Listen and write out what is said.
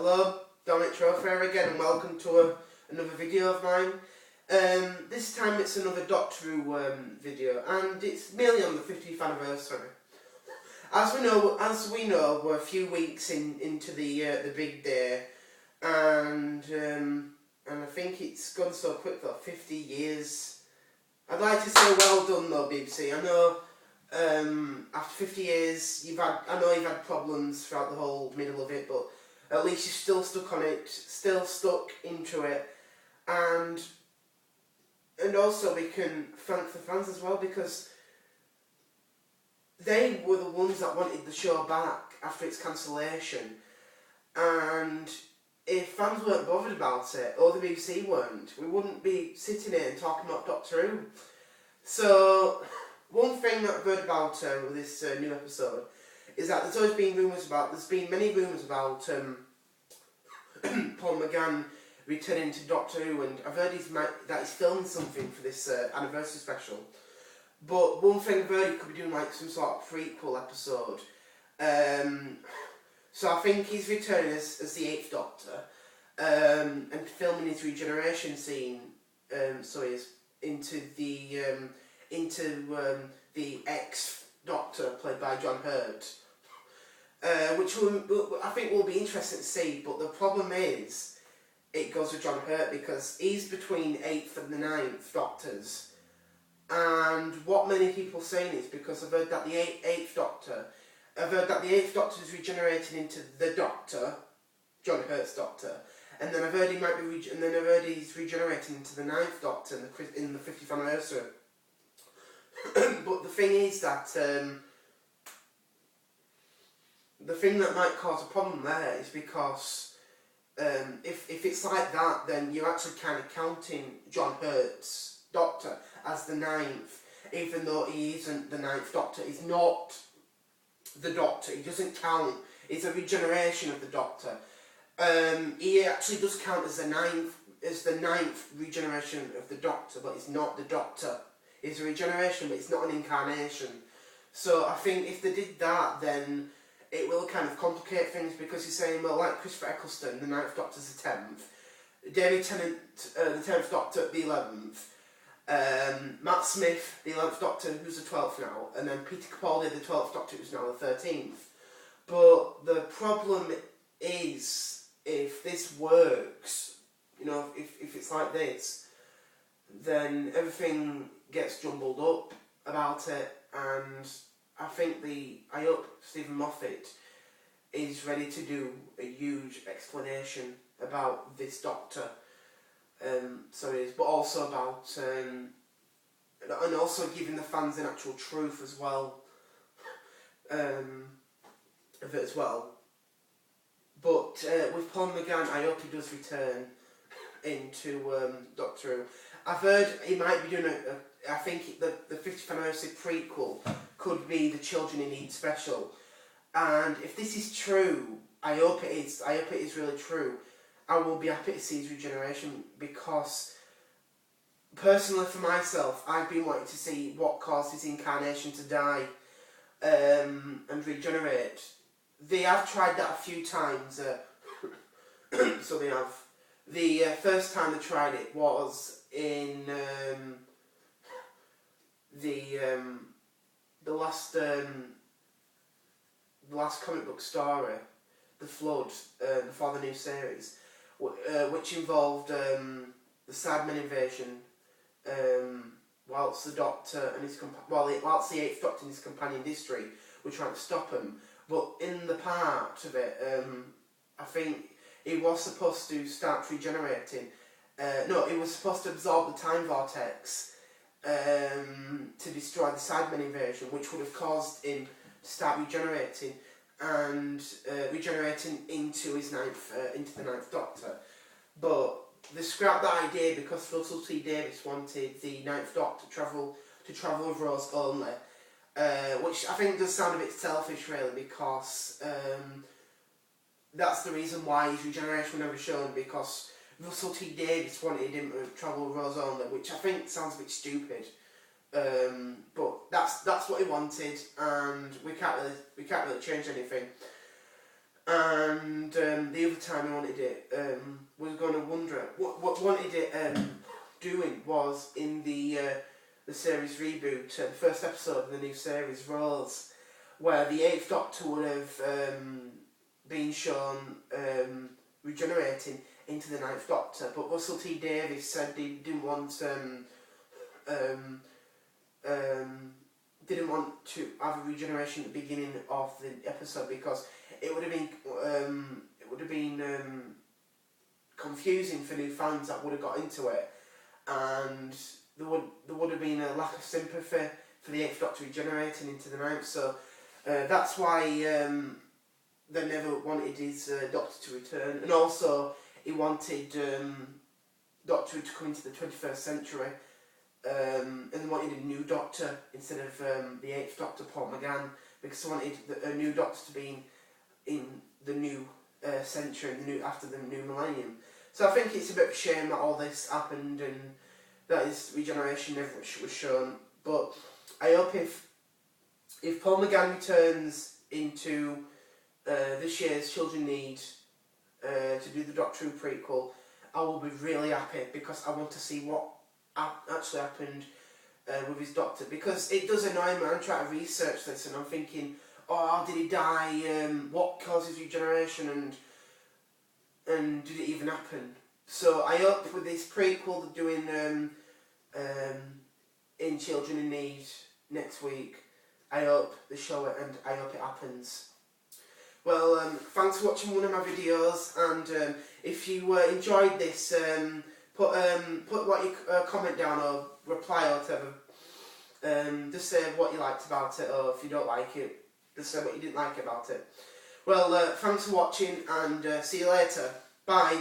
Hello, Dominic Trofair again, and welcome to another video of mine. This time it's another Doctor Who video, and it's merely on the 50th anniversary. As we know, we're a few weeks into the big day, and I think it's gone so quick though. 50 years. I'd like to say well done though, BBC. I know after 50 years I know you've had problems throughout the whole middle of it, but at least you're still stuck on it, still stuck into it, and also we can thank the fans as well, because they were the ones that wanted the show back after its cancellation, and if fans weren't bothered about it, or the BBC weren't, we wouldn't be sitting here and talking about Doctor Who. So, one thing that I've heard about with this new episode is that there's been many rumours about Paul McGann returning to Doctor Who, and I've heard that he's filming something for this anniversary special. But one thing I've heard, he could be doing like some sort of prequel episode. So I think he's returning as the 8th Doctor, and filming his regeneration scene. So he's into the ex-Doctor played by John Hurt, which I think will be interesting to see. But the problem is, it goes with John Hurt because he's between 8th and the 9th Doctors. And what many people are saying is, because I've heard that the 8th Doctor is regenerating into the Doctor, John Hurt's Doctor, and then I've heard he's regenerating into the 9th Doctor in the 50th anniversary. But the thing is that the thing that might cause a problem there is because if it's like that, then you're actually kind of counting John Hurt's Doctor as the 9th, even though he isn't the 9th Doctor. He's not the Doctor. He doesn't count. It's a regeneration of the Doctor. He actually does count as the 9th regeneration of the Doctor, but he's not the Doctor. It's a regeneration, but it's not an incarnation. So I think if they did that, then it will kind of complicate things, because you're saying, well, like Christopher Eccleston, the 9th Doctor's the 10th, David Tennant, the 10th Doctor, the 11th, Matt Smith, the 11th Doctor, who's the 12th now, and then Peter Capaldi, the 12th Doctor, who's now the 13th. But the problem is, if this works, if it's like this, then everything gets jumbled up about it, and I hope Stephen Moffat is ready to do a huge explanation about this Doctor, but also about, and also giving the fans an actual truth as well, of it as well. But with Paul McGann, I hope he does return into Doctor Who. I've heard he might be doing I think the 50th anniversary prequel could be the Children in Need special. And if this is true, I hope it is. I hope it is really true. I will be happy to see his regeneration, because personally for myself, I've been wanting to see what caused his incarnation to die and regenerate. They have tried that a few times. So they have. The first time they tried it was in the last comic book story, The Flood, before the new series, which involved the Sidemen invasion, whilst the Doctor and whilst the 8th Doctor and his companion Distri were trying to stop him. But in the part of it, I think he was supposed to start regenerating. He was supposed to absorb the time vortex to destroy the Sidemen invasion, which would have caused him to start regenerating and regenerating into the 9th Doctor. But they scrapped that idea because Russell T Davies wanted the 9th Doctor to travel with Rose only, which I think does sound a bit selfish, really, because that's the reason why his regeneration was never shown, because Russell T Davies wanted him to travel with Rose only, which I think sounds a bit stupid. But that's what he wanted, and we can't really change anything. And the other time I wanted it, was going to wonder what wanted it doing was in the series reboot, the first episode of the new series Rose, where the Eighth Doctor would have been shown regenerating into the Ninth Doctor, but Russell T Davies said he didn't want to have a regeneration at the beginning of the episode because it would have been confusing for new fans that would have got into it, and there would have been a lack of sympathy for the Eighth Doctor regenerating into the Ninth. So that's why they never wanted his Doctor to return, and also he wanted Doctor to come into the 21st century. And they wanted a new Doctor instead of the Eighth Doctor, Paul McGann, because they wanted a new Doctor to be in the new century, after the new millennium. So I think it's a bit of a shame that all this happened and that his regeneration never was shown. But I hope if Paul McGann returns into this year's Children Need to do the Doctor Who prequel, I will be really happy because I want to see what actually happened with his Doctor, because it does annoy me. I'm trying to research this and I'm thinking, oh, how did he die, what causes regeneration, and did it even happen? So I hope with this prequel they're doing in Children in Need next week, I hope they show it and I hope it happens. Well, thanks for watching one of my videos, and if you enjoyed this, put what you comment down or reply or whatever. Just say what you liked about it, or if you don't like it, just say what you didn't like about it. Well, thanks for watching, and see you later. Bye.